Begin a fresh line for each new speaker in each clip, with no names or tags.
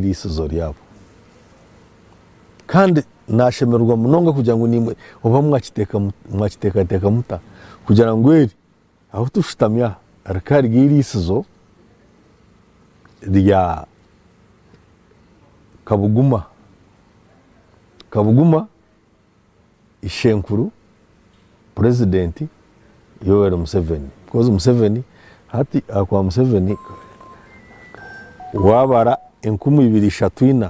irisozo ryabo kandi nashemerwa munonga kugira ngo nimwe oba mwakiteka muta kugira ngo eri aho tushitamya arakari irisozo rya Kabuguma ishenkuru president Yoweri Museveni because Museveni hati akwa Museveni wabara 2023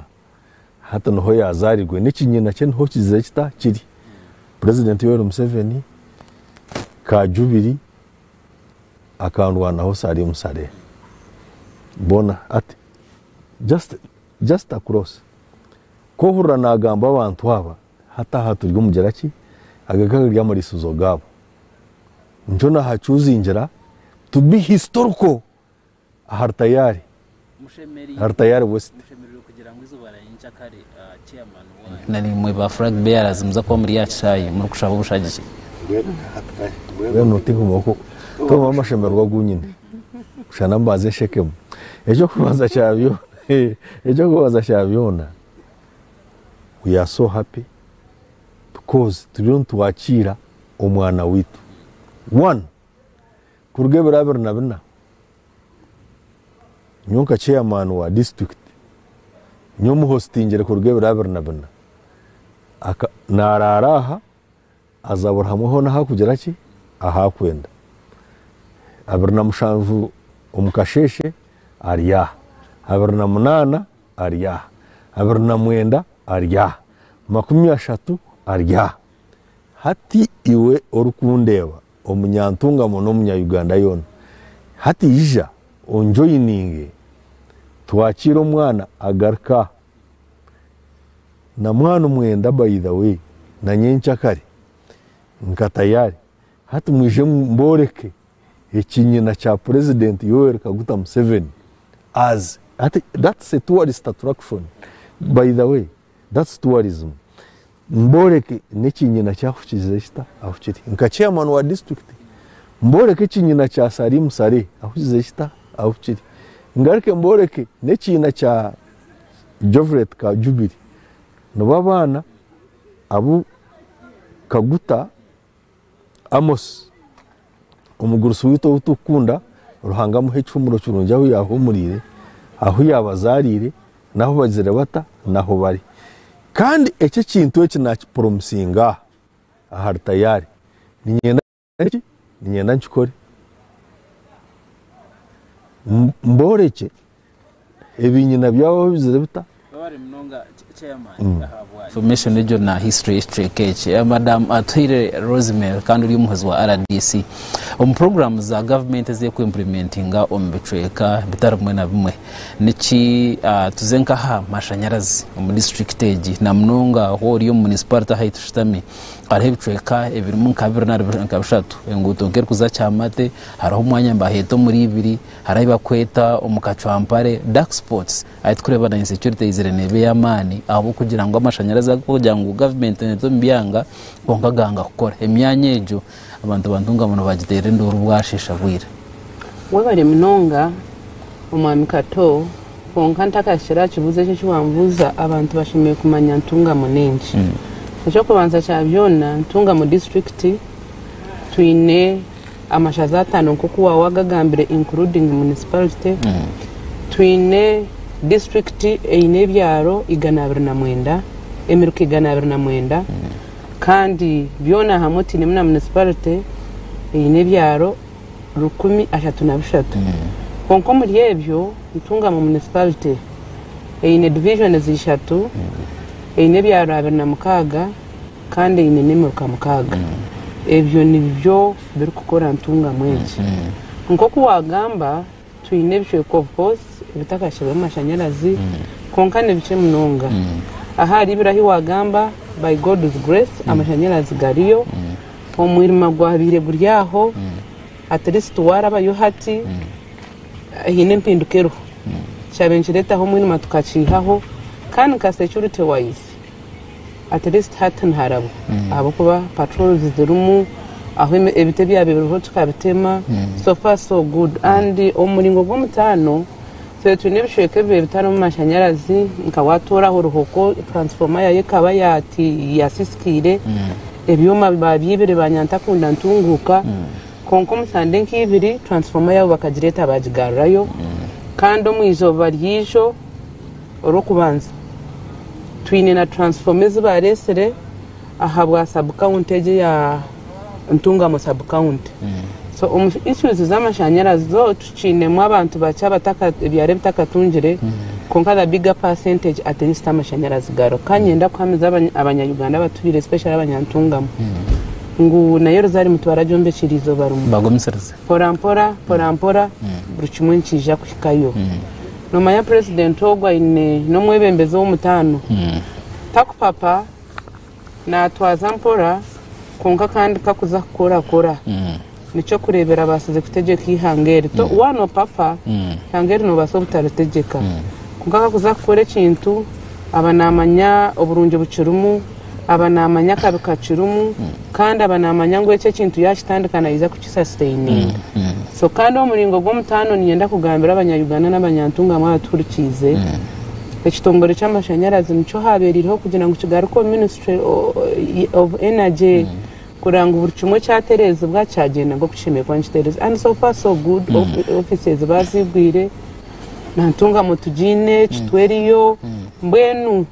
hata noho yazarirwe n'ikinyina cye nho kize kita kiri president Yoweri Museveni ka jubiri akandwanaho sari musare bona ati just across ko hurra nagamba abantu aba hata haturyo mugeraki agakaga rya muri suzo gabo njona hacuzinjira to be historical hartayari west
kugira ngo izuba rayinca kare chairman wa nari mwe ba flag bearers muza ko muri yacayi muri kushaka ubushagije
beno tinkumoko to mama shemerwa gunyine kushana mbaze shekemu ejo kubaza cyabyona we are so happy because tuwakira umwana witu one kurge baraber nabina nyonka chairman wa district nyomu hostingere kurge baraber nabina aka nararaha azabura hamwe na hakugera ki ahakwenda aberna mushanvu umukasheshe ariya aberna munana ariya aberna mwenda ariya 30 ariya hati iwe orukundeba omunyantunga mono munyayuganda yona hati ija onjoyininge twakira umwana agarka na mwana mwenda by the way na nyencha kare nkatayari hati mwije mboreke ikinyina cha president Yoweri Kaguta Museveni as that's a tourist attraction by the way that's tourism mboreke n'ikinyina cyahukize shita ahukiri nka chairman wa district mboreke ikinyina cha Salim Sare ahukize shita ahukiri ngareke mboreke n'ikinyina cha Jovret ka Jubiri no babana abu Kaguta Amos umugurusu wito utukunda ruhanga muhe cyumuro cyurunja aho yahumurire aho yabazarire naho bazira bata naho bari kandi ece kintu ece na promisinga ahari tayari ninyenda nchikore mboreke ebinyina byawo bizira bita
bari mnonga chairman formation ejo na history cake madam Atwire Rosemary kandi uri umuhozi wa RDC program za government ze ku implementinga ombicweka bitarumwe na bimwe niki tuzenka ha mashanyarazi mu district age na mnonga ho uri municipality height shitami arhebicweka ebiri mu kabiri na kabishatu enguto nker kuza cyamate haraho umwanya mbaheto muri ibiri harayiba kweta umukacwampare dark spots ayitkureba na insecurity izirene yamani abo kugira ngo amashanyarazi kugira ngo government neto mbyanga konkaganga gukora emyanya ejo abantu bantunga muno bagitere nduru bwashisha bwira
wabare mnonga umwami kato konkanta kashira kibuze cyo cyamvuza abantu bashimiye kumanya ntunga munenshi cyo kubanza cyabyona ntunga mu district twine amashaza atano kuko wagagambire including municipality twine district eine byaro iganabirna emiruka iganabirna kandi byona hamoti ni municipality eine byaro 13 konko muri ebyo ntunga mu municipality eine division zishatu eine byaro 26 kandi eine nemiruka 6 ebyo nibyo biri gukora ntunga mwenshi nko kuwagamba twine byo of course bitakashira amashanyarazi konkane bice mnonga ahari birahi wagamba by God's grace amashanyarazi gariyo omwirima gwabire guryaho at least waraba yo hati hine mpindukero cyabenjireta ho mwirima tukacihaho kandi ka security wise at least hatan harabo abo kuba patrols zirumu aho ebite byabe biruho tukabitema so far so good and omuringo gw'omutano Petu n'ibishweke bye bitaro mu mashanyarazi nkawatora uruhoko transformer yaye kaba yati yasiskire ebyuma babyibire banyanta kunda ntunguka konko musande nk'ibiri transformer yabo bakagireta bajigarurayo kandi omwizoba ry'isho orokubanza twine na transformers baresere ahabwa sub count ya ntunga mu sub count so issues z'amashanyarazi zo tucinemo abantu bacha bataka byare bitakatungire konka the bigger percentage at least amashanyarazi garo kanyenda kwamiza abanyayuganda batubire especially abanyantungamo ngu nayo rozari mutwara jombe chirizo barumu
bagomisereze
porampora bruchimwe nchija kushikayo no maya president ogwa ine no mwebembezo w'umutano takupapa na twazampora konka kandi kakuza kora nico kurebera basize kutegeka ihangere to wano papa hangere no baso butarategeka konka kakuza kore kintu abanamanya oburunje bucirumu abanamanya kabikacirumu kandi abanamanya ngo ece kintu yashitandikana iza kucisustaining so kandi omuringo gw'omutano niyenda kugambira abanyayuganda n'abanyantunga mwaturikize ekitongore cy'amashanyarazi nico habeririho kugira ngo kigaruko Ministry of Energy kuranga uburicumwe cyatereza bwacagenda ngo kushimye kwa nchitereza and so far so good offices bazibwire nantunga mutujine kitweriyo mbwenu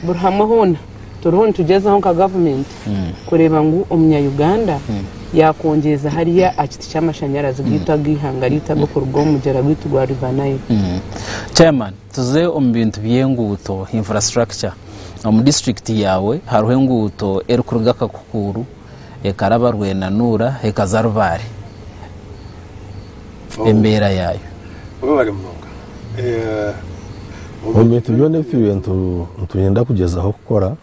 burhamwe hona turuhun tugeza nka government kureba ngo umunyayuganda yakongeza hariya akiti cy'amashanyarazi gitwa gihangarita go kurwo mugera gwitwa Rivanayo
chairman tuze ombintu byenguto infrastructure mu district yawe haruhe nguto erukuruga kakukuru ekaraba rwenanura ekazarubare embera yayo
bari munga
Ombintu byone by'ibintu ntuyenda kugezaho gukora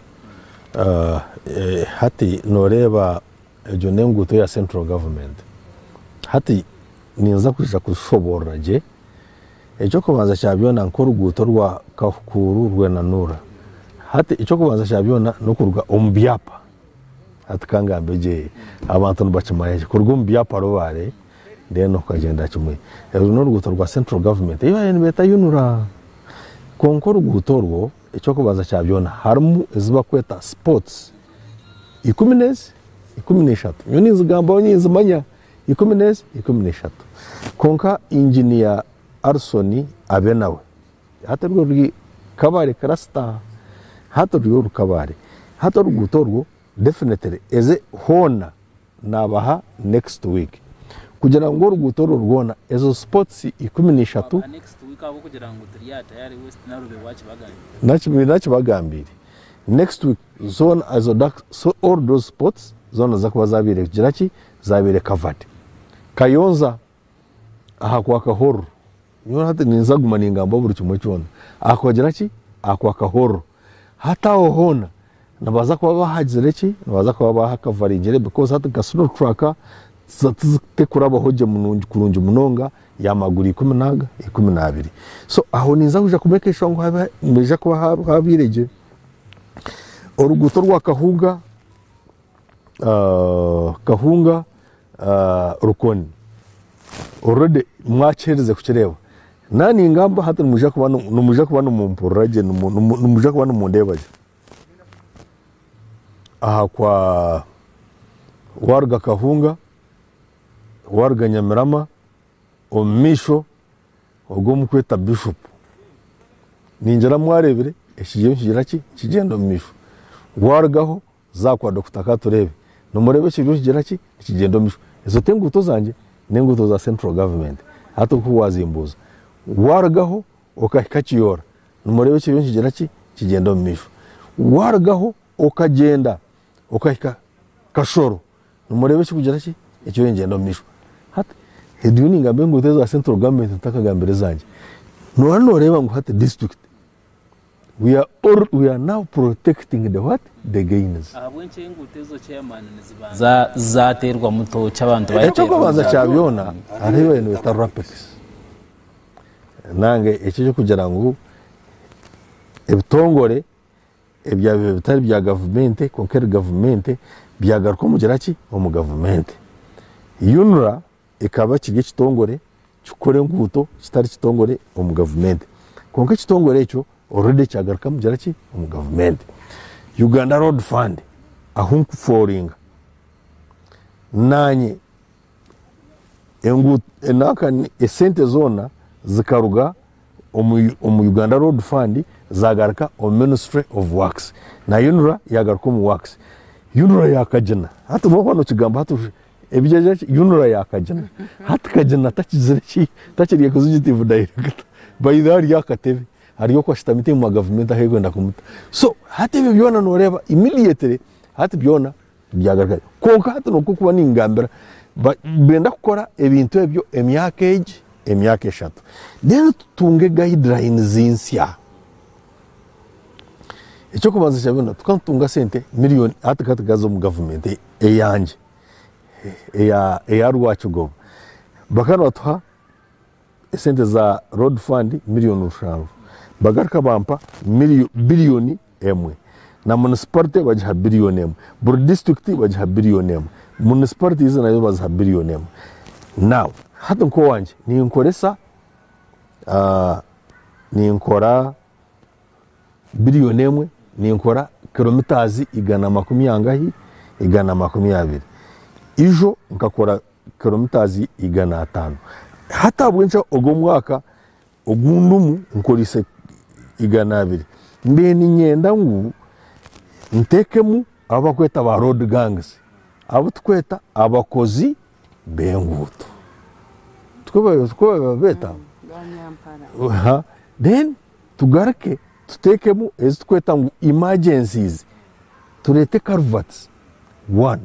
hati noreba ejo nenguto ya central government hati ninza kuja kushobora je ejo kubanza cyabyona nkoruguto rwa kakukuru rwenanura hati ico kubanza cyabyona no kurwa ombyapa atkangambe je abantu bachimaye kurwa ombyapa robare ndeno kagenda kimwe no ruguto rwa central government iyo beta yunura konkoro gutorwo ico kubanza cyabyona harmu iziba kweta sports 13 nyoni zigamba nyizimanya 13 konka engineer Arsoni abenawe hatarwo rwi kabare karasta hatarwo rukabare hatarwo gutorwo definitely eze hona nabaha next week kugira ngo rugutorwo rwona ezo sports 13
next week abo kugira ngo triyata yari west narube wachi bagambira
nachi bagambira next week zone as so all those sports zone zakuba zabire kiraki zabire covered Kayonza aha kwa kahoro nyora hati ninzaguma ningambo buri kimwe cyona akogera ki akwa kahoro hata ohona nabaza kuba bahagire ki nabaza kuba bahakavarigere because hati gasno tracker zatite kuraba hoje munungi kurunje munonga yamaguri 12 so aho ninza kuja kumekesha ngo haba meja kuba habireje oruguto rwa kahunga rukoni already mwachereze kuchereba nani ngamba hata numuja kuba numumpuraje numuja kuba numundebaje aha kwa warga kahunga warga nyamirama omisho ogomkweta bishop ninjira mwarebere ekigiye kigiraki kigenda omisho wargaho zakwa Dr. Katurebe no murebe kigiye kigiraki kigenda omisho ezo tenguto zanje nenguto za central government hato kuwazimbuza wargaho okakachiyora no murebe kigiye kigiraki kigenda omisho wargaho okagenda okahika kashoro no murebe kigiraki icyo ngenda omisho hati heduni ngambe nguto za central government takagambere zanje no hano reba ngo hati district we are now protecting the what the gainers
ahabwenche ngutezo chairman nizibanza zaterwa muto cy'abantu
bayeterwa baza cyabyona ariyo eno tarapex nange iki cyo kugira ngo ebitongore ebya bitari bya government konkere government byagaruka mugiraki mu government yunura ikaba kige kitongore chikore nguto kitari kitongore mu government konka kitongore echo already cyagaruka mujara ki mu government. Uganda Road Fund ahunku foringa nanye engu enaka esente zona zikaruga omu Uganda Road Fund zagaruka o Ministry of Works na UNRA yagaruka mu Works. UNRA yakajana hata bano kigamba hatu ebijeje UNRA yakajana hata kajana takizire ki takiriye executive director bayidari yakatebe hariyo kwa shitamite mu government ahegwenda kumuta. So hata ibyo byona noreba immediately hata byona byagaruka konka hata no kuba ningambira benda gukora ebintu ebyo emyaka eshatu then tutunge guidelines zinsya. Icyo kubanza cyabona tukantunga sente miliyoni atakazo mu government eyanje eya rwacu go bakana batuha sente za road fund miliyoni 5 bagaruka bampa biliyoni emwe na municipality bajiha biliyoni emwe bur district bajiha biliyoni emwe municipality izo nayo baziha biliyoni emwe. Now hata nko wanje ni nkoresa ni nkora biliyoni emwe ni nkora kilometers igana 20 ijo nkakora kilometers igana 5 hata bwencha ogo mwaka ogundumu nkorise igana 2 mbeni nyenda ngu ntekemu abakweta ba road gangs abo tukweta abakozi benguto tukaba beta then tugarake tutekemu ezikweta ngu emergencies turete culverts 1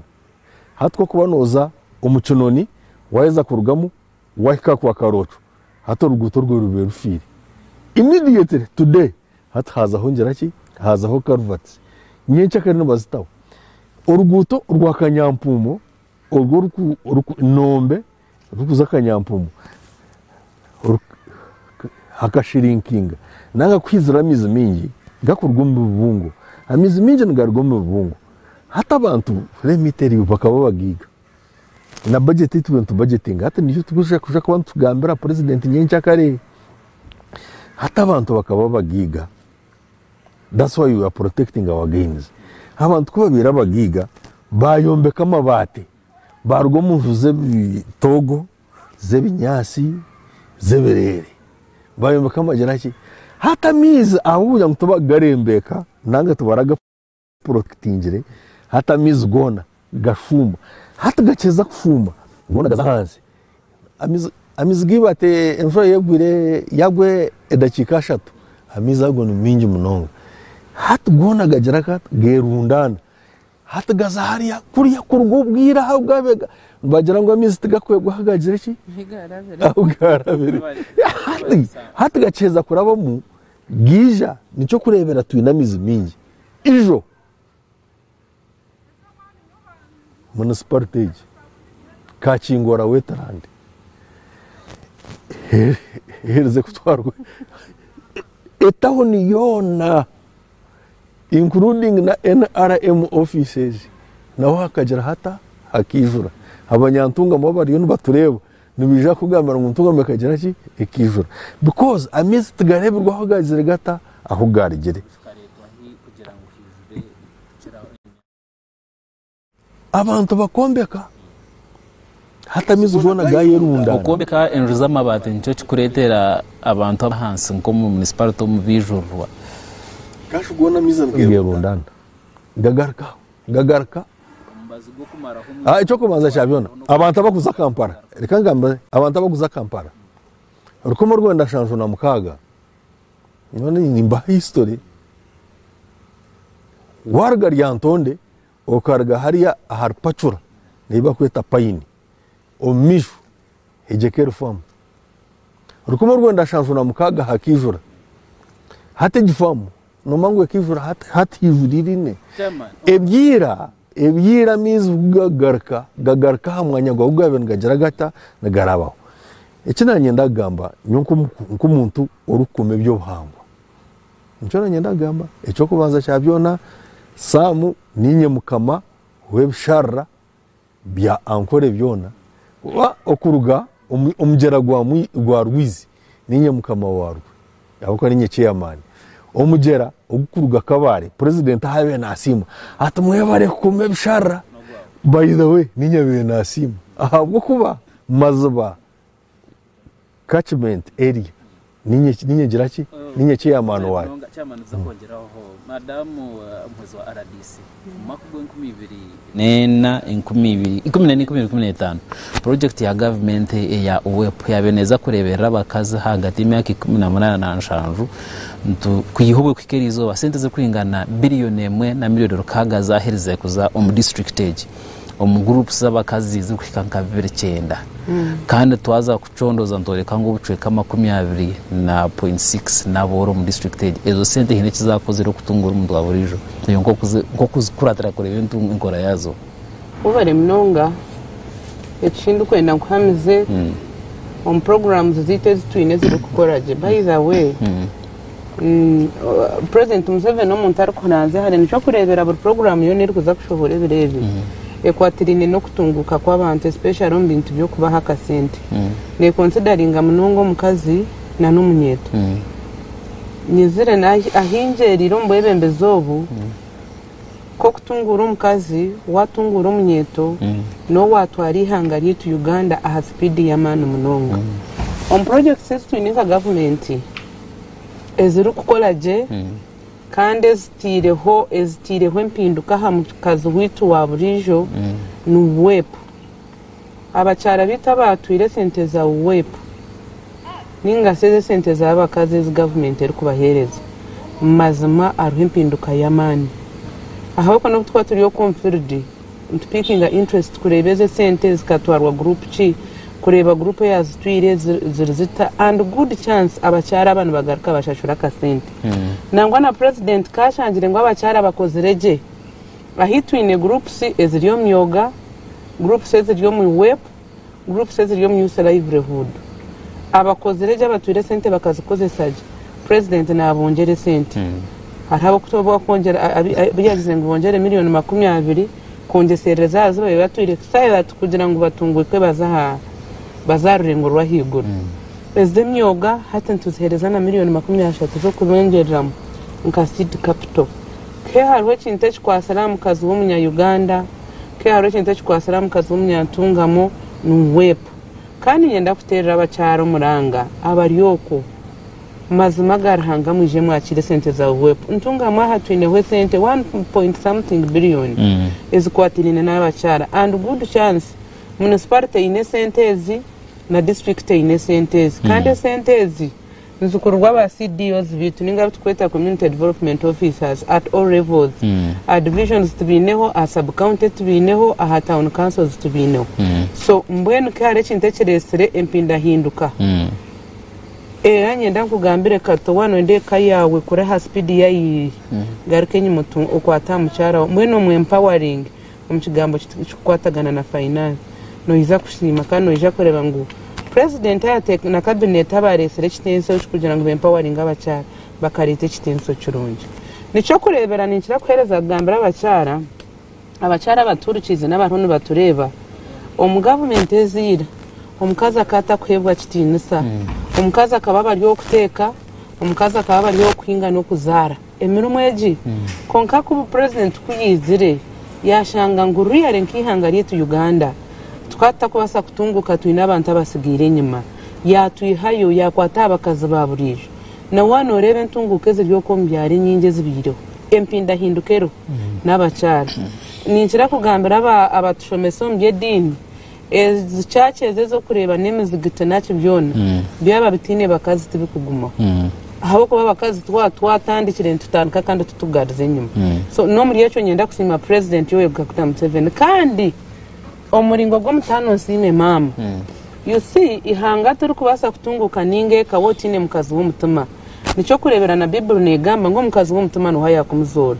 hatko kubanoza umucononi waheza kurugamu wahika kwa karocho hato ruguto rwe rube rufiri immediately today haza hongera ki haza ho culverts nyencha kandi bazitaho uruguto rwa Kanyampumo urwo nombe rukuza Kanyampumo hakashirinkinga nanga kwizira mizi mingi gakurwa mu bubungo amizi mingi ngarwa mu bubungo hata abantu remiteri bakaba bagiga na budget itu budgeting hata niyo tugusha kuba tugambira president nyencha kare hata abantu bakaba bagiga. That's why we are protecting our gains. Abantu kuba birabagiga bayombeka amabati barwo mu zebitogo zebinyasi zeberere bayombeka amageraki hata mizi ahuya ngutoba garembeka nanga tubaraga protectingire hata mizi gona gashuma hata gakeza kufuma gona gazahanze amizi gibate emfura yagwe edakika 3 amizi agona mingi munonga hata gona gajaraka gerundana hata gazahariya kuriya kurugubwira habwabega bagira ngo amizi tigakwegwa hagagire ki ugarabere hata gaceza kuraba mu gija nico kurebera twinamizi mingi ijo municipality kachingora Wetland hereze kutwarwa etahoni yona including na NRM offices naho hakagera hata hakijura abanyantunga mo bari yo batureba nibija kugambara ngo ntunga mekagera ki ikijura because amizi tigarebirwa ho gazire gata aho garigere abantu bakombeka hata mizi gona gayerunda
bakombeka enruza mabati nicyo kikuretera abantu abahansi nko mu municipality mu bijurwa
kashu gona mizi ngerundana gagarka icyo kubanza cyabyona abantu abakuza Kampala reka ngamba abantu abakuza Kampala rukomo Rwanda shanjo na mukaga none nimba history warga ryantonde okarga hariya harpachura niba kweta payini omishu hejekero farm rukomo Rwanda shanjo na mukaga hakijura hate gifamu no mango ekijura hate hivuririne ebyira mizi gagarka hamwanya gwa ugabene gagera gata nagarabaho ekinanye ndagamba nko muntu orukume byo buhangwa nicyo nanye ndagamba ecyo kubanza cyabyona samu ninye mukama webshara bya ankore byona wa okuruga omugera gwa Rwizi ninye mukama warwe yabako ninye chairman omugera ogukuruga Kabare president habe nasima atumwe bare kume bishara by the way ninye be nasima ahabwo kuba mazaba catchment area ninye giraki ninye chairman wawe
chairman zakongeraho madamu umuzi wa RDC makubwo 2014 project ya government ya UWEP yabeneza kurebera abakazi hagati y'imyaka 18 na 5 kuyihubwe kwikerizo basenteze kwingana billion 1 na miliyoni kagaza herize kuza district age groups z'abakazi zikwikanga 29 kandi twaza kucondoza ntoreka ngo bucweka 20.6 naboro mu district age ezo sente hine kizakoze ro kutungura umuntu waburijo iyo ngo kuratira kure ibintu inkora yazo
ubare mnonga ekindu kwenda kuhamize on programs zite zitwine ziri kukoraje by the way President Museveni no muntu arikunaze hari nico kurebera buri program yo niri kuza kushobora birebi ekwatirine no kutunguka kw'abantu especially mu bintu byo kubaha kasente ne considering munongo mukazi na n'umunyeto nizire na ahingeriro mbwebembe zobu ko kutungura umukazi watungura umunyeto no watwari hangari tu Uganda aha speed ya manu munongo on project system ni government ezuru kukolaje kandi ezitireho impinduka ha mukazi witu wa burijo n'UWEP abacara bita batwire sente za UWEP ninga seze sente za abakazi z government eri kubahereza mazima ariho impinduka y'amani aho ko no twa turiyo confirmed speaking interest kurebeze sente zikatwarwa group chi kureba group yazitwire zirzita and good chance abacara abantu bagaruka bashashura kasente nangwa na president kashangire ngo abacara bakozireje ahitwine groups eziriyo myoga groups eziriyo mu UWEP groups eziriyo mu Youth Livelihood abakozireje abatwire sente bakazikozesaje president nabongere sente harabo kutoba kongera biyagize ngo bongere miliyoni 20 kongesereza zo batwire silent kugira ngo batunguke bazarurengo rwahigura eze myoga hata ntuzihereza na miliyoni 30 zo kubongeramo nka seed capital ke harwe kintechi kwa salamu kazi wo munya Uganda ke harwe kintechi kwa salamu kazi wo munya ntungamo n'UWEP kandi yenda kuterera abacara muranga abariyoko mazima garhanga muje mwakire sente za UWEP ntungamo hatwine we sente 1.something billion ezikwatirine n'abacara and good chance municipality ine sentezi na district ine sentezi kandi sentezi nzukurwa ba CDOs bitu ninga tukweta community development officers at all levels at divisions tubineho a sub county tubineho a town councils tubineho so mbwenu kare kintekeresere empinda hinduka nyenda kugambire kato wano ndeka yawe kure ha speed yayi garukenye mutu okwata mucara mbwenu mu empowering omukigambo kikwatagana na finance no iza kushima kandi no ija kureba ngo president yatek na cabinet abaresere kitenso kugira ngo empowering abacara bakarite kitenso kirungi nico kurebera ninkira kuhereza gambira abacara baturukize n'abantu batureba government ezira omukazi akata kwebwa kitinisa omukazi akababa ryo kuteka omukazi akababa ryo kwinga no kuzara emirumo eji konka ku president kuyizire yashanga nguru yare nkihangariye tu Uganda twata kubasa kutunguka twina abantu abasigire nyuma yatwihayo yakwata abakazi baburijo na wano rebe ntunguke zibyo ko mbyari nyinge zibiriho empinda hindukero n'abacara ninjira kugambira abatushomeso mbyedini ezichache zezo kureba nemizigite nacho byona byaba bitine bakazi tibikuguma aho kuba bakazi twatandikire ntutandika kandi tutugarize nyuma so no muri yecho nyenda kusima president yoyo Dr. Museveni kandi omuringo gwo mutano sime mama you see ihanga turi kubasa kutunguka ninge kawotine mukazi w'umutima nico kurebera na Bible negamba ngo mukazi w'umutima no haya kumuzora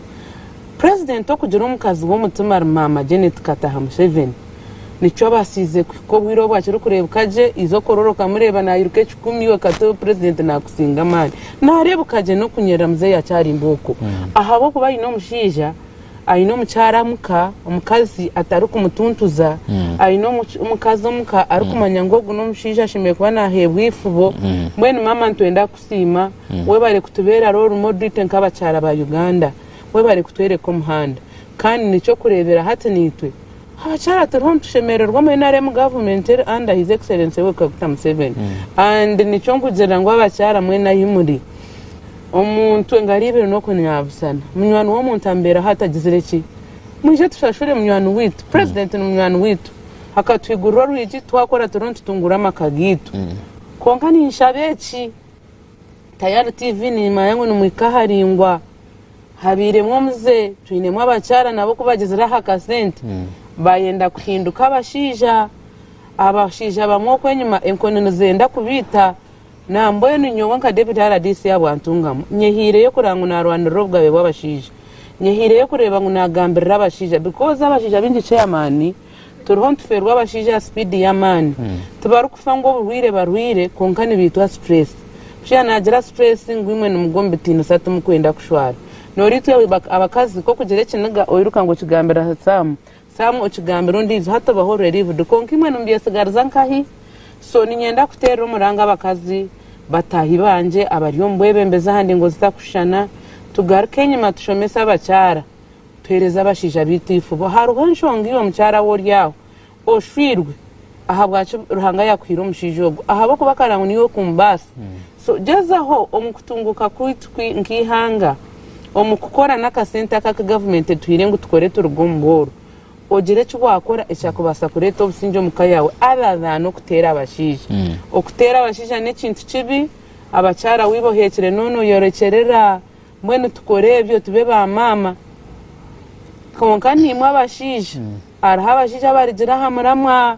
president okugira umukazi w'umutima mama Janet Kataha Museveni nico basize ko bwiro bwacyo kureba kaje izo kororoka mureba na yiruke 10 we kato president nakusinga mani nareba kaje no kunyera mze ya cyari imboko ahabo kuba ino mushija ayina omukyara muka omukazi atari kumutuntuza ayina omukazi omuka ari kumanya ngo ogu n'omushaija ashemeye kuba nahebwa ifubo mbwenu mama ntwenda kusiima webare kutubeera role model nk'abakyara ba Uganda webare kutwereka omuhanda kandi nicyo kurebera hati nitwe abakyara turiho ntushemererwa mu NRM government under his excellency Kaguta Museveni and nicyo nkugira ngo abakyara mwena yimuri omuntu engaribere no kunyabusana munywani w'omuntu ambera hatagizire ki mwije tushashure munywani witu president ni munywani witu akatwigurwa rwiji twakora turonto tungura makagitu konka ni nshabeki Tayari TV ni mayangu numwikaharingwa habiremwo muze twinemo abacyara nabo kubagizira hakasente bayenda kuhinduka abashija bamwe kwenyuma enkonene zenda kubita namboye ninyowa nka deputy RDC yabwantungamo nyehire yo kurangu na Rwanda robwabe bwabashije nyehire yo kureba ngo nagambirira abashija because abashija bingi chairman turiho ntuferwa abashija speed ya man tubaru kufango barwire konkani bitwa stress shya nagira stress ngwimwe numugombe tino satu mukwenda kushwara noritwe abakazi ko kugerekinaga oyiruka ngo kigambira samu ukigambira undi hata bahore rivu dukonka imwe numbiye sigariza nkahi so ninyenda kutera umuranga abakazi batahi banje abariyo mbwebembeza handi ngo zitakushana tugaruke nyuma tushomesa abacyara twereza abashija bitifu bo haruho nshonga iyo mucyara wo ryaho oshwirwe aha bwacu ruhanga yakwira umushijogo aha bo kubakara ngo niyo kumbasa so jazaho omukutunguka kwitwi nkihanga omukukora nakasenta ka government twire ngo tukore turugomboro ogire cyo wakora ecyakubasa kureta obusinjo mukayawe abaza no kutera abashije okutera abashije ne kintu kibi abacyara wibohekere nono yorekerera mwene tukore ebyo tube ba mama konka nimwe abashije araha abashije barigira hamuramwa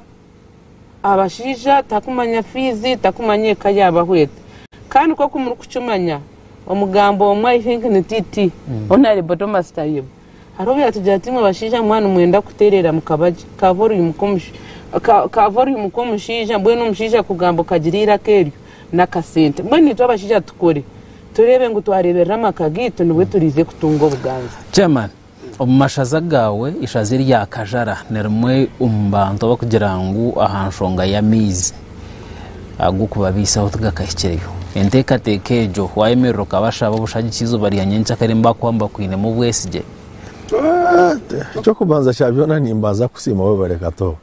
abashije takumanya fizi takumanye kayaba hwete kandi ko kumuru kucumanya omugambo omwe I think ni titi onare bottom style arobe yatujatimwe bashija mwana mwenda kuterera mukabaji kavori umukomushija mbwene umushija kugambo kagirira keryo nakasente mbwene twabashija tukore turebe ngo twareberera makagito niwe turize kutunga obuganza
chairman omumashaza gawe ishazi rya kajara nerumwe umbanto bakugira ngo ahanshonga ya mizi agukubabisa utugakashyeyo enteka tekejo wayemerero kabashaba bushagikizo bari yanyenca karimba kwamba kwine mu bwesije
cyo kubanza cyabyo nimbaza kusima we bareka to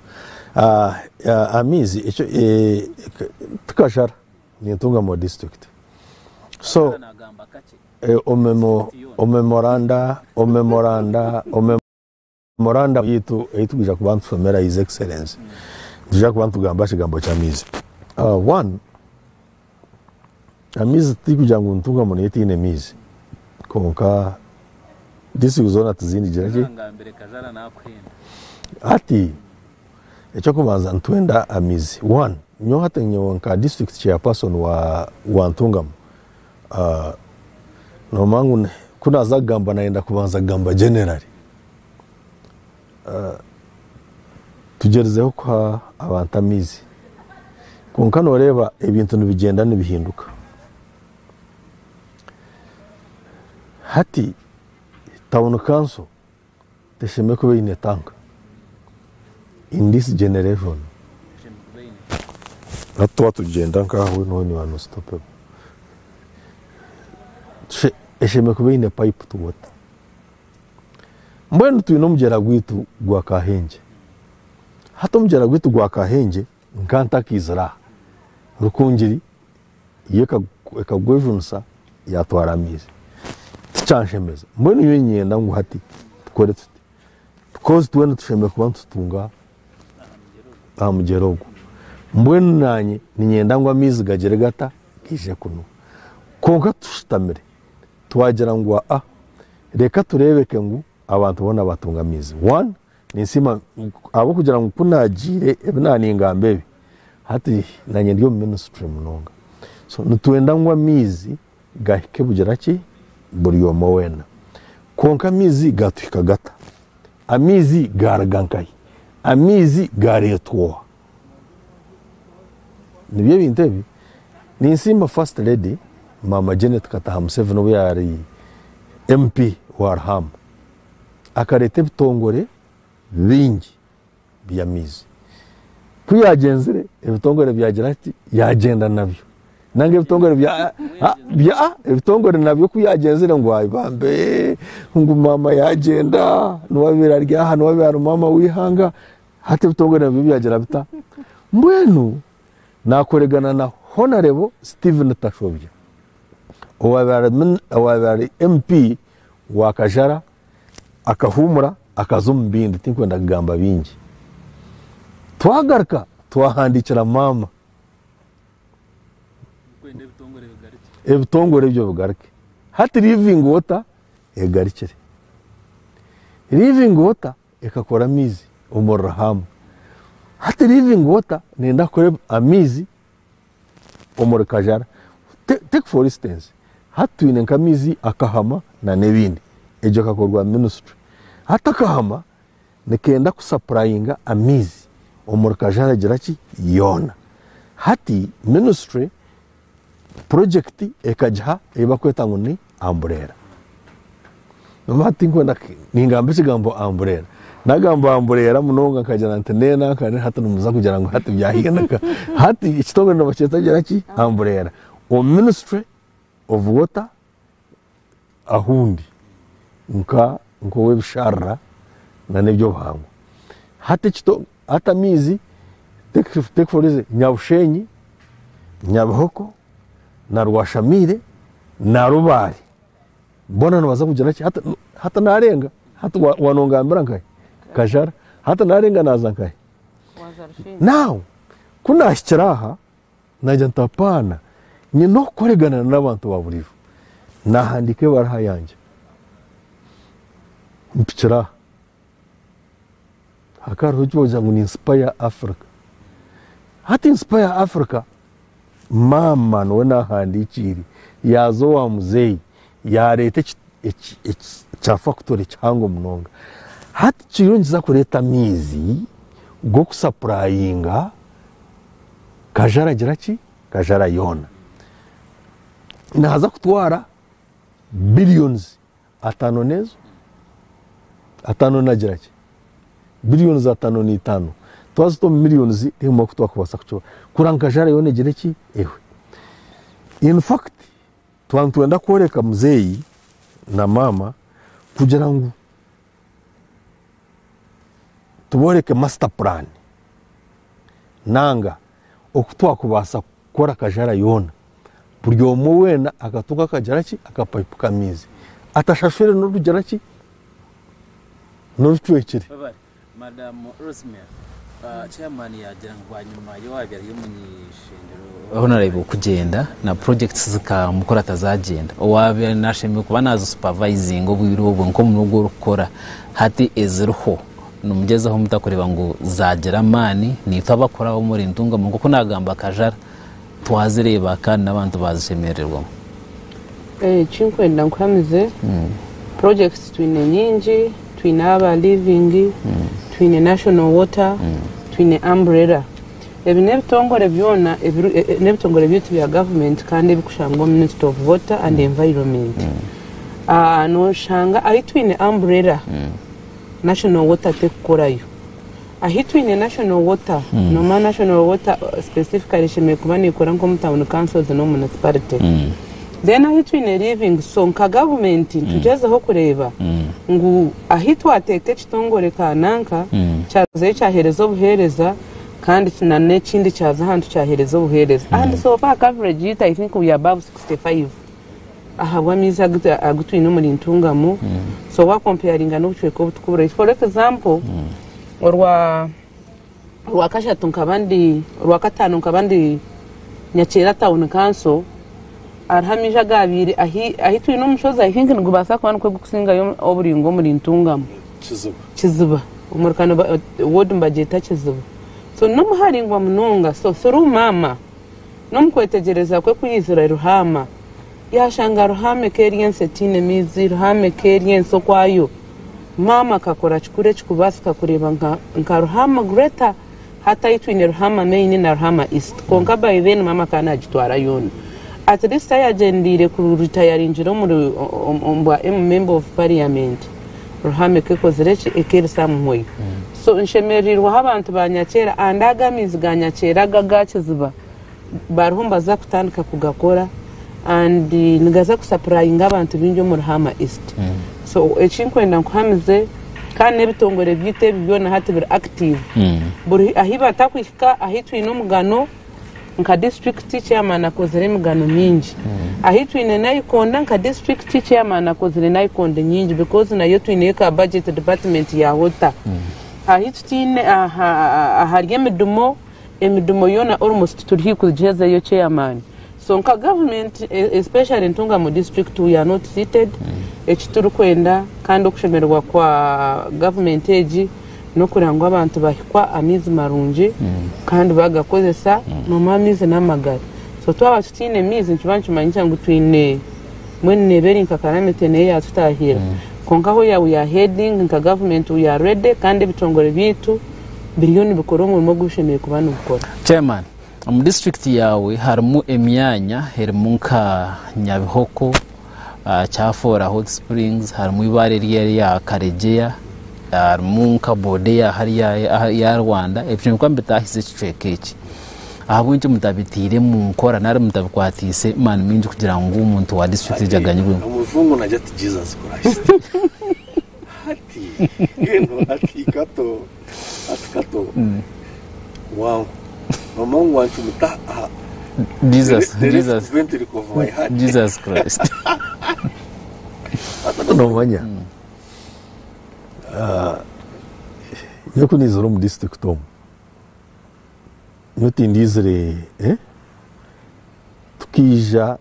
amizi icyo tukashara ni Ntungamo district so omemoranda yitu etubija kubantu somera his excellence tujja kubantu gamba kigambo kya mizi one amizi tikuja ngo Ntungamo netine mizi konka disuzona tuzindi jirake ati ecyo kubanza ntwenda amizi one nyo hata nyo nka district chairperson wa Ntungamo no mangu kuna zagamba naenda kubanza gamba generally tugerezeho kwa abantu amizi konka noreba ibintu nibigenda nibihinduka hati town council tesheme ko bine tank in this generation atwa tugenda nkaho no ni wano stop esheme ko bine pipe to water mbwenu tuino mugera gwitu gwa Kahenje hato mugera gwitu gwa Kahenje nkanta kizira rukungiri yeka ekagwejunsa yatwara mizi tsanshemeza mbwenu yenyenda ngo hati tukore tuti because tuwena tusheme kuba tutunga amugerogo mbwenu nanye ninyenda ngo amizi gagere gata kije kuno konka tushitamire twagira ngo reka turebeke ngo abantu bona batunga amizi one ninsima abo kugira ngo kunagire ebinani ngambe hati nanye ndiyo ministry munonga so ntuenda ngo amizi gahike bugira ki buri yomo wena konka amizi gatwika gata amizi garagankai amizi garetwa nibyo bintebi ninsima first lady mama Janet Kataha Museveni we yari MP Warham akareta ebitongore bingi by'amizi kuyagenzere ebitongore byagira ati yagenda nabyo nange ebitongore ebitongore nabyo kuyagenzere ngo ayibambe ngo mama yagenda nuwabira ryaha nuwabira mama wihanga hati ebitongore nabyo byagira bita mbwenu nakoregana na Honorable Stephen Tashobya owabari MP wa Kajara akahumura akazumbindi tinkwenda kugamba bingi twagaruka twahandikira mama ebitongore byo bigaruke hati living water egarikire living water ekakora amizi umurahama hati living water nenda kore amizi umur Kajara take for instance hati nka amizi akahama na nebindi ejo kakorwa ministry hata kahama nekenda kusupplyinga amizi umur Kajara giraki yona hati ministry project ekajha eba kweta ngo ni umbrella nomati nkwenda ningambe kigambo umbrella nagamba umbrella munonga kajana ntenena kandi hata numuza kugira ngo hati byahinduka hati ikitongore no baceta giraki umbrella o ministry of water ahundi nko webshara na nebyo bangu hati hata mizi take for this Nyabushenyi Nyabahoko na Rwashamire na Rubari mbona nabaza kugira ki hata narenga hata wanongambira nkaye Kajara hata narenga naza nkaye now kuna shiraha najya ntapana ni no koregana n'abantu baburivu nahandike baraha yanje mpicira hakari hujoza ngo inspire Africa hati inspire Africa mama no nahandikiri yazo wa muzeyi ya leta cha factory cyango munonga hati kirungiza kureta mizi go kusupplyinga Kajara giraki Kajara yona nahaza kutwara billions atano na giraki billions atano ni tano twazo millions imo kutwa kubasa kucho kuranga Kajara yone giraki ewe in fact twanda koreka muzeyi na mama kugira ngo tuboreke master plan nanga okutwa kubasa kora Kajara yona buryo mu wena akatuka kajaraki akapipe kamizi atashashire no rujaraki no twekire
Madam Rosemary chairman yagira ngo nyuma yo wabira y'umunyishingiro honorable kugenda na projects zika mukora tazagenda owabira nashimye kuba nazo supervising obwiro obwo nko munugo rukora hati ezruho numugezaho mutakoreba ngo zagera mani nitwa bakora muri ntunga mu kuko nagamba Kajara twazireba kandi nabantu bazisemererwa
chinkwenda nkwamize projects twine nyingi twine aba living twine national water twine umbrella ebinebitongore byona nebitongore by'utu bya government kandi bikushangwa Ministry of Water and Environment no shanga ari twine umbrella national water tekorayo ahitwine national water no ma national water specifically shime kubani ikora nko mu town councils no municipality then ahitwine living so nka government tugezeho kureba ngo ahitwa teke kitongore kananka cyaze cyahereza obuhereza kandi kinane kindi cyaza hantu cyahereza obuhereza and so far coverage it I think we are above 65 ahabwa miza agutwine muri ntungamo so wa comparing no chweko butukubura for example rwa kashatu nkabandi rwa katanu nkabandi nyakera town council arhamija gabiri ahitwe no mushoza ihinga ngo basa kwa nko gusinga yo oburingo muri ntungamo kizuba umurkano ward budget kizuba so no muharingwa munonga so through mama no mukwetegereza kwe kuyizira ruhama yashanga ruhame keriense tine mizi ruhame keriense kwayo mama kakora chikure chikubasika kureba nka ruhama greater hata itwine ruhama main na ruhama east konka by then mama kana agitwara yona at this time agendire ku retire injiro muri ombwa member of parliament ruhame kekozere ki ekerisa muhoyi so nshemerirwa abantu banyakera andagamizi ganyakera gagakiziba barihomba za kutandika kugakora and nigaza kusupplyinga abantu bingi mu Ruhama East so ekinkwenda nkuhamize kandi n'ebitongore byite byona hati biri active buri ahiba takwika ahitwine omugano nka district chairman akozere emigano mingi ahitwine nayikonda nka district chairman akozere nayikonda nyingi because nayo twine ka budget department ya hota ahitwine ahari emidumo yona almost turi kujeza yo chairman so nka government especially ntunga mu district we are not seated ekituru kwenda kandi okushemerwa kwa government egi no kurangwa abantu bahikwa amizi marungi kandi bagakozesa no mamizi n'amagara so twaba tutine mizi nkibantu manyita ngo twine mwene beri nka karamete ne ya tutahira konka ho ya we are heading nka government we are ready kandi bitongore bitu billion bikorongo mu gushemeye kubana gukora
chairman mu district yawe harimo emyanya harimo nka Nyabihoko Cyafora Hot Springs harimo ibare ryari ya Karegeya harimo nka Bodeya hari ya Rwanda ebyo kwambe tahise cicekeki ahabunje mutabitire mu nkora nari mutabikwatise man minji kugira ngo umuntu wa district jaganywe
umuvungu najya ati Jesus Christ hati yeno hati kato wow mama wantu muta Jesus Christ no wanya yoko nizoro mu district tom nyoti ndizere tukija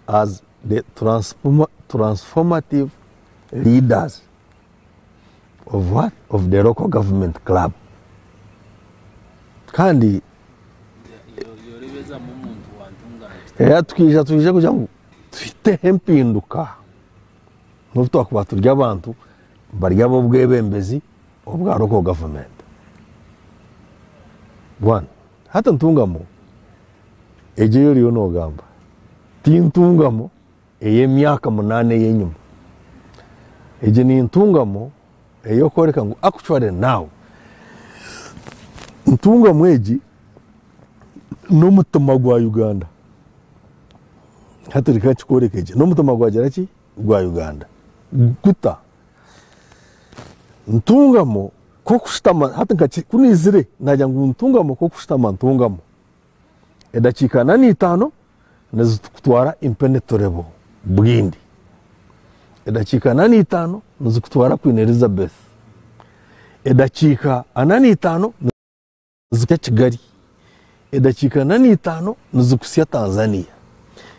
as the transformative leaders of what? Of the local government club. Kandi tukija kugira ngo twite empinduka n'ubutwa kuba turya abantu barya bo bwebembezi obwa local government. One, hata ntungamo ejeyo riyo no gamba tintungamo eye myaka 8 yenyuma eje ni ntungamo eyo koreka ngo actually now ntungamo eji no mutama gwa Uganda hata rikachi koreka eje no mutama gwa jaraki gwa Uganda guta ntungamo ko kushitama hata ngachi kunizire najya ngo ntungamo ko kushitama ntungamo edakika na 5 nazitwara impenetrable bwindi edakika na 5 nazitwara Queen Elizabeth edakika anani 5 nazika Kigali edakika na 5 nazikusya Tanzania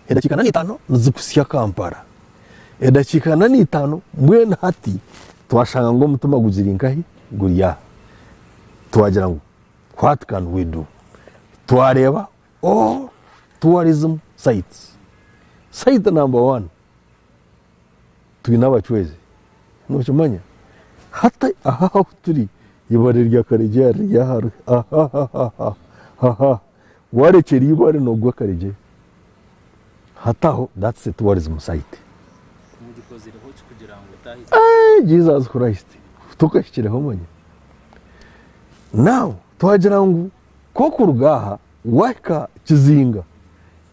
edakika na 5 nazikusya Kampala edakika na 5 mbwena hati twashanga ngo mutuma guzirinkahi guriya twagira ngo what can we do twareba all tourism sites site number 1 twinabachweze no chumanya hata aha turi ibare rya Karegeya rya haru ware cheri ibare no gwa Karegeya hataho that's a tourism site Jesus Christ tukashyireho manya now twagira ngo ko kurugaha waka kizinga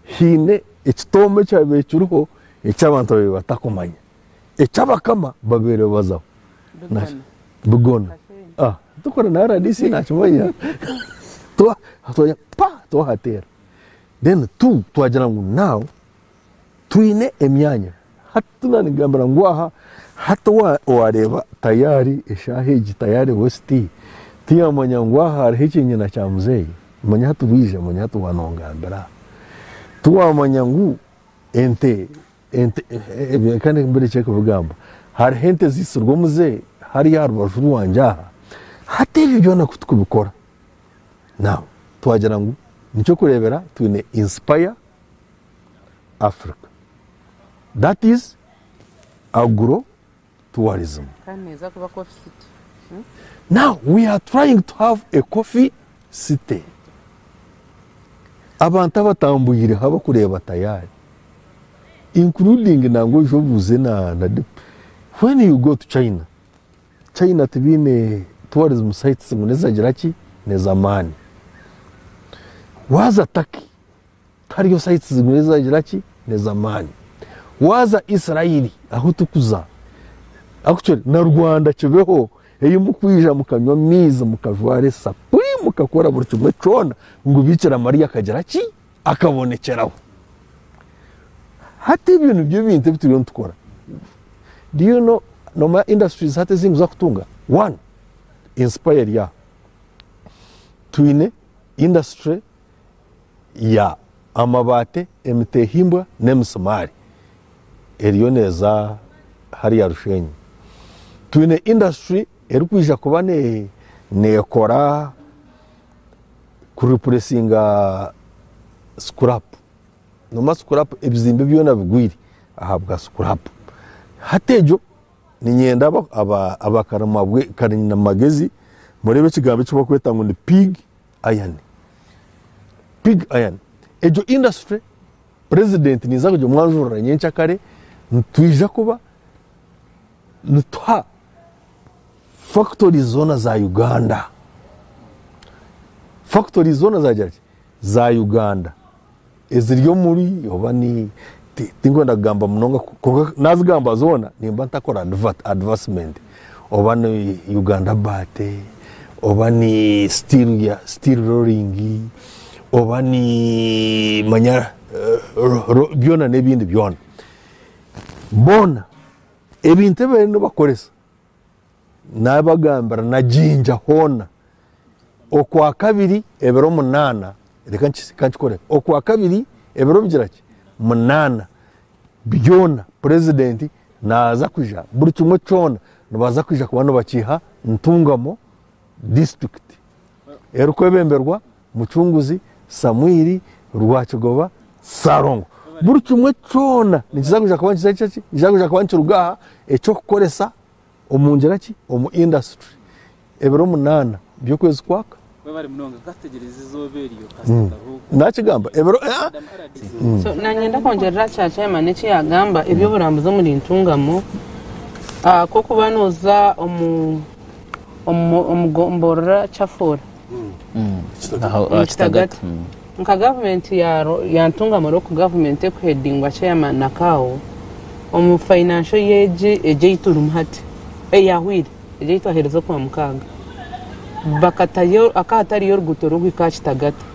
hine ekitome cyabe cyuruho ecyabantu babe batakomanya ecyabakama babere bazaho bugona dukora na RDC nakimanya to hatera then twagira ngo now twine emyanya hatuna nigambira ngo aha hata wareba tayari eshaheji tayari westi tiyamanya ngo aha hari ikinyina cya muzeyi manya hatubije manya tuwanongambira tuwamanya ngo ente kandi mbere cyeko bugamba hari hente zisurwa muzeyi hari yarubajuru wanjaha hateje byo nakutubikora now twagira ngo nicyo kurebera twine inspire Africa that is agro tourism. Now we are trying to have a coffee city. Abantu batambuyire haba kureba tayari including nango jobuze na when you go to China China tibine tourism sites nguneza giraki nezamani waza Turkey tariyo sites nguneza giraki nezamani waza Israeli aho tukuza actually na Rwanda kibeho eyo mukwija mukanywa miza mukajware sapui mukakora buri kimwe cona ngo bikira Maria akagiraki akabonekeraho hati ibintu byo binte bituriyo tukora. Do you know no ma industries hati zingu za kutunga one inspire ya twine industry ya amabate emitehimbwa nemusumari eriyo neza hari ya Rushenyi twine industry erukwija kuba nekora kurepressinga scrap no ma scrap ebizimbe byona bigwiri ahabwa scrap hatejo ni nyenda abakaramabwe karina magezi murebe kigambe cyo kweta ngo ni pig iron ejo industry president niza kujya mwanjura nyencha kare ntwija kuba nutwa factory zona za Uganda factory zona za Uganda eziryo muri obani tingo ndagamba munonga nazigamba zona nimba ntakora advancement obani Uganda bate obani steel rolling obani manya byona nebindi byona bona ebinte bene bakoresa nabagambara na jinja hona okwa kabiri ebero 8 reka nchikore okwa kabiri ebero bigiraki 8 byona president naza kuja buri kimwe cona nabaza kuja kubano bakiha ntungamo district erukwebemberwa mucunguzi Samwiri Rwakigoba Sarongo buri kimwe cona nikizakuja kubankiza cyaki kizakuja kubankirugaha eco kukoresa omungeraki omu industry ebero 8 byo kwezi kwaka
bari munonga kategereza izoberiyo kasitaruko
nakigamba ebero
so nanyenda kongerera cyacha maniki yagamba ibyo burambuzo muri ntungamo ko kubanoza omugombora chafora kitagata nka government ya ntungamo ro ku government ekwedingwa chairman nakao omu financial yeje ejeitulumhati yahwire ejeitwaherezo kwa mukanga bakatayo akatari yo ruguto rugika kitagata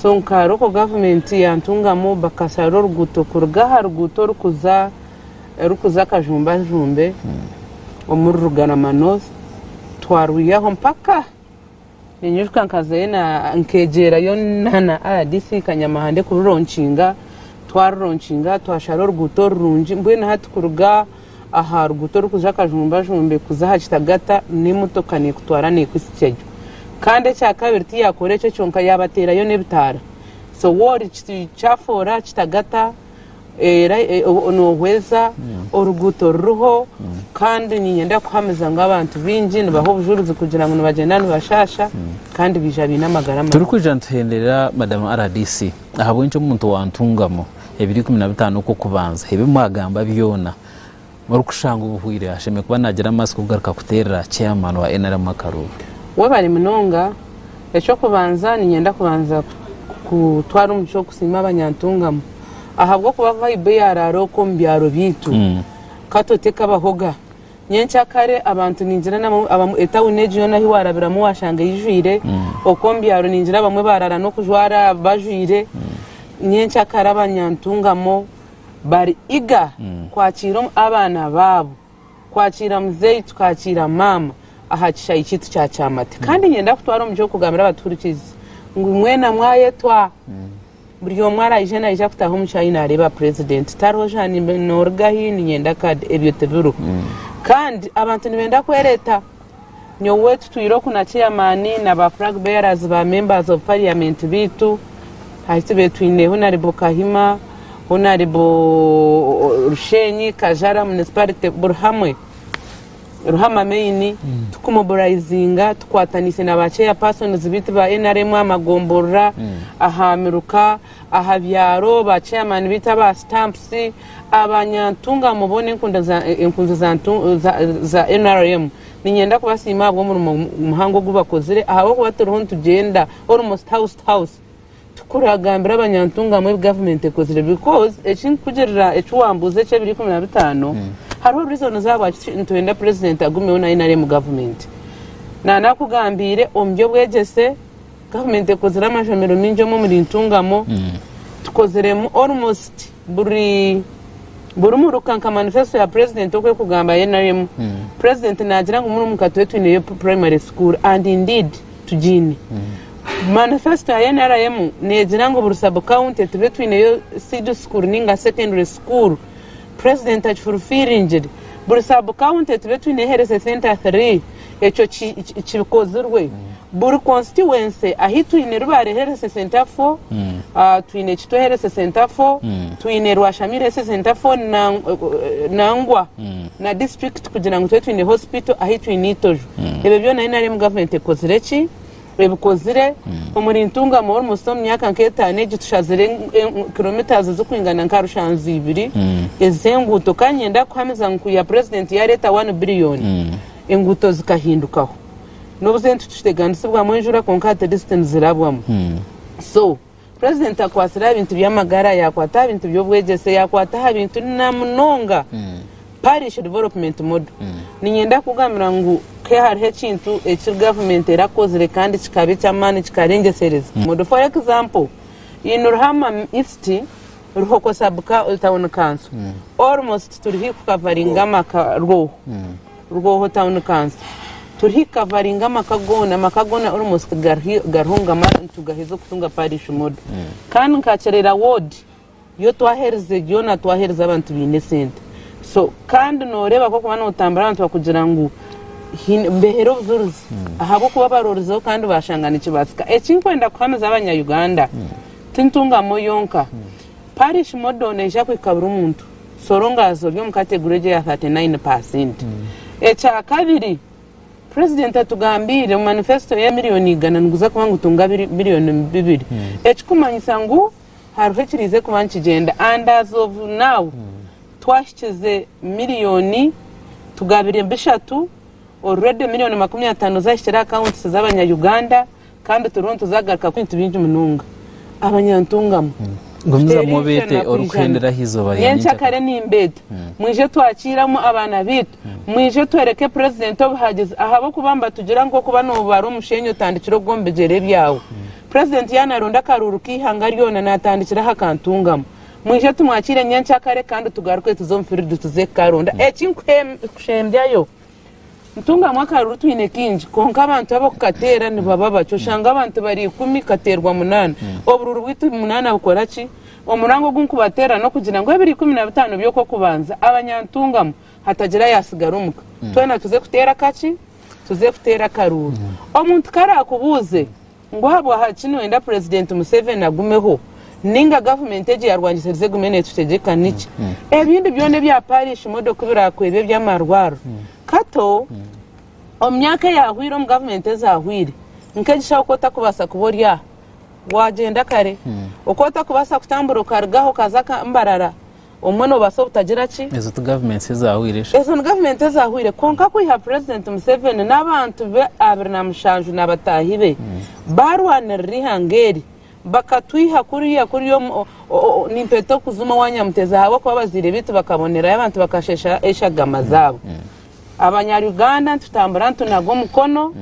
so nkaro ko government ya ntungamo bakasaro ruguto kurgaha ruguto rukuza kajumba jumbe omuri Rugarama twaruyaho mpaka ninyushka nkazena nkegera yo nana RDC Kanyamahande kururonshinga twaruronshinga twasharo ruguto runji mbwena hati kuruga aha ruguto rukuja kajumba jumbe kuzaha kitagata nimutokane kutwarane kwisikejo kandi cya kabiri yakore cyo cyonka yabatera yo nebitara so wori cyafora kitagata no hweza oruguto ruho kandi nyenda kuhameza ngabantu binji nibaho bujuruzi kugira ngo bagendane bashasha kandi bijabi n'amagarama
turi kwijantuhendera madam RDC ahabwo cyo umuntu wantungamo 2015 uko kubanza hebe mwagamba byona muri kushanga ubuhwire asheme kuba nagira amaso kugaruka kuterera chairman wa NRM Karuba
wabari munonga echo kubanza nyenda kubanza kutwara umuco kusima abanyantungamo ahabwo kuba vibe yararo ko mbyaro bitu katoteka bahoga nyencha kare abantu ninjira na etawuneje yo nahi warabira mu washanga yijwire okombyaro ninjira bamwe barara no kujwara bajwire nyencha kare abanyantungamo bari iga kwakira abana babo kwakira muzei tukakira mama ahakisha ikitu cya cyamate kandi nyenda kutwara umuco kugambira abaturikizi ngo mwena mwayetwa buriyo mwara ijana ija kutaho mucyayina areba president tarojani norgahi nyenda kad ebyoteburu kandi abantu nibenda kwereta nyowe tutwiro kuna chairman na ba flag bearers ba members of parliament bitu haite betwine honaribo Kahima honaribo Rushenyi Kajara municipality burhamwe ruhama main tukumobilizinga tukwatanise na ba chairpersons bitu ba NRM amagombora ahamiruka ahabyaro ba chairman bita ba stamps abanyantunga mubone inkunza za NRM ninyenda kubasima bwo mu muhango gubakozire aho kubateruho tugenda almost house tukuragambira abanyantunga mu government kozire because ekin kugerera ecuwambuze cye 2015 hariho reason zaba ntwenda president agumeho na NRM government na nakugambire ombyo bwegese government kozira amashomero minjo mu muri ntungamo tukoziremo almost buri murukanka manifesto ya president okwe kugamba NRM president nagira ngo muri mukato wetu ne primary school and indeed tujini manifesto ya NRM negira ngo buri sub county wetu ne seed school ninga secondary school president achfulfilling buri sub county wetu ne health center 3 echo chikozurwe buri constituency ahitu ine rubare health center 4 tuine chito health center 4 tuine rwashamire center 4 nangwa na district kugira ngo tuine hospital ahitu initojo ebe byo na NRM government ekozireki ebukozire umuri ntunga mu almost myaka nketane gitushazire kilometers zo kwingana nkarushanzi 2 ezenguto kanyenda kwameza nkuya president ya leta 1 billion enguto zikahindukaho nobuzentu tuteganise bwa mwenjura konkate distance zirabwamo so president akwasira ibintu byamagara yakwata ibintu byobwegese yakwata ibintu namunonga parish development model ninyenda kugamira ngo ke hariho ekintu eki government erakozire kandi kikabe cyamani kikarengesereza model for example in Ruhama East ruhoko sabuka town council almost turihi kukavaringa ruho town council turihi kavaringa makagona almost garhunga marantu gahizo kutunga parish model kandi nkacerera ward yo twahereze yona twahereza abantu binesente so kandi noreba ko kubana utambara abantu bakugira ngo mbehero zuruzi ahabo kuba barorizo kandi bashangana ikibasika ekinkwenda kwameza abanya Uganda tintunga moyonka parish model neja kwikabura umuntu sorongazo ryo mu category ya 39% echa kabiri president atugambire mu manifesto ya miliyoni igana nguza kuba ngutunga miliyoni 2 echikumanyisa ngo harufekirize kuba nkigenda and as of now twashikize miliyoni tugabire mbishatu already miliyoni 50 zashira accounts z'abanya Uganda kandi turuntu zagaruka kwintu bintu mununga abanyantungamo
gomza mubete orukhendera hizo bari
yenchakare nimbeta mwije twakiramo abana bitu mwije twereke president obuhagize ahabo kubamba tugira ngo kuba no baro mushenyo tandikiro gombegere byawo president yanaronda karuru kihanga ryona natandikira hakantungamo mwije tumwakire nyenchakare kandi tugaruke tuzomfiridu tuze karonda ekinkwembyayo ntunga mwaka rutu ine kinji konka abantu abo kukatera ni baba bacho shanga abantu bari 10 katerwa 8 obururu bwitu 8 bukoraki omurango gunkubatera no kugira ngo 2015 byo ko kubanza abanyantungamo hatagira yasigarumuka twena tuze kutera kaci tuze kutera karuru omuntu kara kubuze ngo habwa hakino enda president Museveni agumeho ninga government eje yarwangiseze gumene tutegeka niki ebindi byone bya parish modoka birakwebe byamarwaro kato omyaka yahwiro mu government ezahwire nkegisha ukota kubasa kuborya wagenda kare ukota kubasa kutambura ukargaho kazaka mbarara omwono baso butagira ki
ezo government ezahwire
ezo government ezahwire konka kwiha president Museveni n'abantu be abirnamushanju n'abatahibe barwana rihangeri bakatwiha kuriya kuriyo nimpeto kuzuma wanyamuteza habo kwa bazire bitu bakabonera abantu bakashesha eshagama zabo abanyaruganda tutambura tunago mukono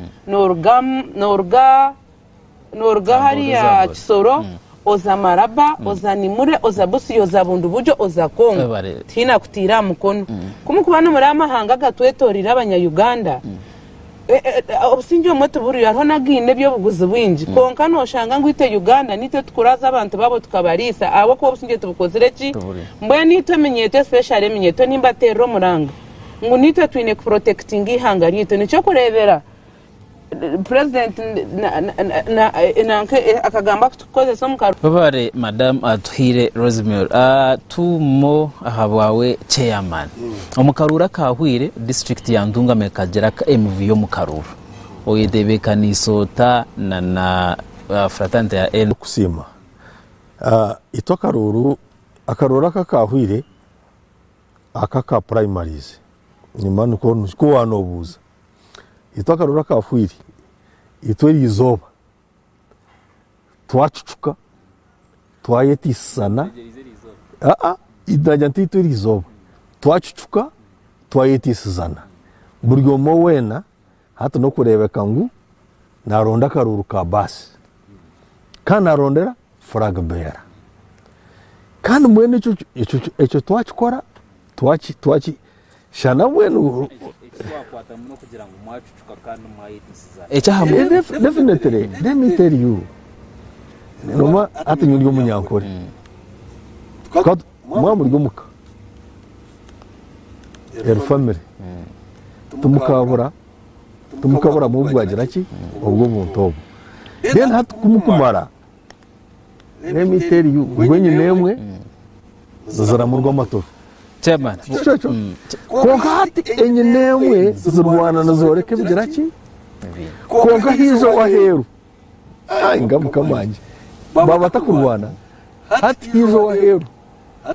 norga hariya Kisoro oza Maraba oza Nimure oza Busi oza Bundu bujo oza Kongo tina kutira mukono kumukubana muri amahanga gatwetorira abanyaruganda obusinjo mwetu buri hariho nagine byo buguzi bwinji konka noshanga ngwite Uganda nite tukuraza abantu babo tukabarisa abo ko obusinjo tubukozire ki mbwe nite menyete special menyeto nimba terro muranga ngo nite twine protecting ihanga rito nico kurebera president akagamba kukozesa omukaru
babare Madam Atuhire Rosemary tumo ahabwawe chairman omukarura kahwire district ya Ntungamo kagera ka MV yo mukarura oyedebekanisota na fratante ya N
kusima ito karuru akarura kakahwire akaka primaries ni manu ko wanobuza ito akarura kahwire ito izoba twacucuka twayetisana idajya ntito izoba twacucuka twayetisana buryo mo wena hata no kurebeka ngu naronda karuru ka basi kana narondera flag bearer kandi mwene echo twachikora twachi shana mwene definitely let me tell you noma ati nyuri munyankore mwa muri gomuka er family tumukabura mu bwagira ki ubwo buntobo then hatu kumukumara let me tell you gwenye nemwe zazara mu rw'amatora
chairman
konka hati enye nemwe zirwana nazoreke bigira ki konka hizo waheru ngamu kamanje baba takurwana hati hizo waheru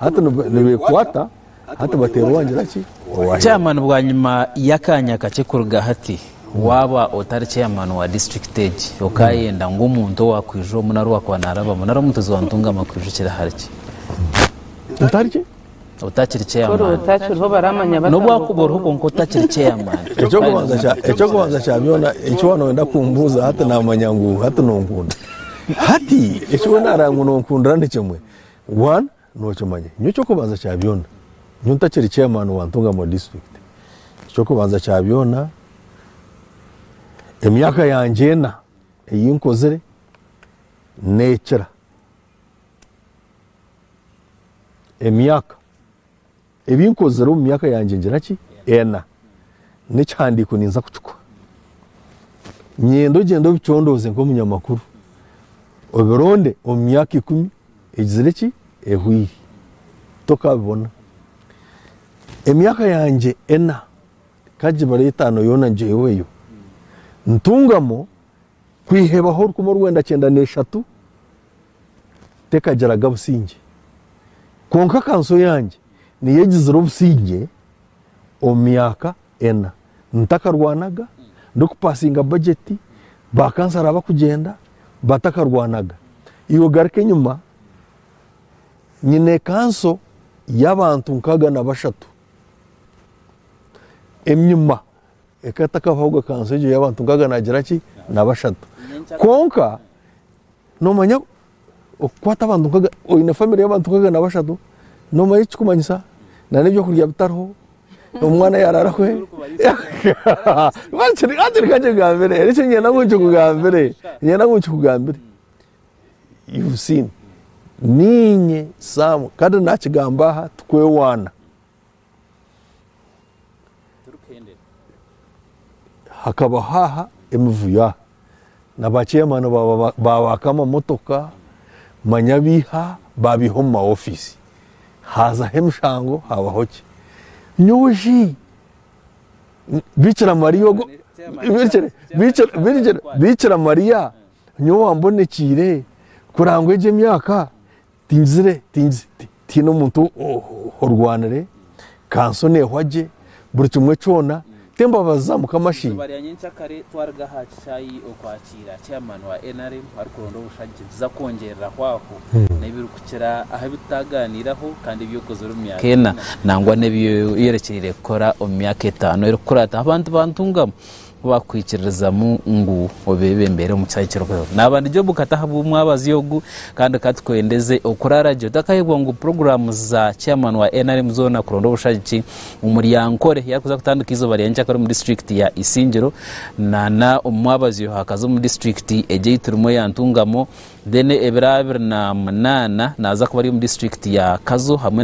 hata nebekwata hata batero wangira ki
chairman bwa nyuma yakanya kace kurga hati waba otari chairman wa district age okayenda ngumuntu wakwijo munaro wakwanaraba munaro mutuzo wantungama kwijukira hariki utariki utakiri chairman
utakiriho baramanya
no bwakuboro konko utakiri chairman
echo kubanza cyabona echo wano wenda kumbuza hata namanyangu hata nonkunda hati echo narangu nonkunda ndikemwe one no cyamanye nyo kubanza cyabona nyo utakiri chairman wa Ntungamo district echo kubanza cyabona emyaka yanjena eyinkozere nekera emyaka ebinkozere mu myaka yanje ngeraki ena necyandiko ninza kucukwa nyendo gendo bicondoze nko munyamakuru obironde mu myaka 10 egizireki ehwiri tokabona emyaka yanje ena kajibare 5 yona njeweyo Ntungamo kwihebaho rukumo rwenda 93 tekageraga businge konka kanso yanje niyegizira businge o myaka ena ntakarwanaga ndokupasinga budget bakansara bakugenda batakarwanaga iyo garike nyuma nyine kanso y'abantu nkaga na bashatu emnyuma ekataka vahuga kanso je y'abantu nkaga nagira ki na bashatu konka no manya okwata abantu nkaga ine family y'abantu nkaga na bashatu no mayi chikumanyisa nane byo kurya bitarho umwana yarara kwe bachiri atiri kaje gambere ese nyena ngo kugambere nyena ngo kugambere you've seen ninye samu kada nakigamba ha tukwewana hakaba haha emuvuya nabachemana baba kama motoka manyabiha babiho mu office haza hemshango habahoki nyuji bikira mariya bikira mariya nyo wambonekire kurangweje myaka tinzire tino muntu horwanire kansone hwaje buri kimwe cyona temba bazamuka amashi
bari nyencha kare twarga hacayi okwakira chairman wa NRM ari kurondo bushanje za kongerera kwako nebiru kukira aho bitaganiraho kandi byokoze rumya kena nangwa nebiyo yerekirire kora omyaka 5 ero kurata abantu bantungamo bakwikiriza mu ngu obebe mbere mu cyakiro nabandi byo bukataha bumwabazi yogu kandi katwendeze okurara ryo takayibwa ngo program za chairman wa NRM zona kurondo bushaki umuryankore yakuza kutandika izo bariyenja kare mu district ya Isingiro na umwabazi yo hakazo mu district ejeyiturimo ya Ntungamo dene ebirabir na 8 naza kuba ari mu district ya Kazo hamwe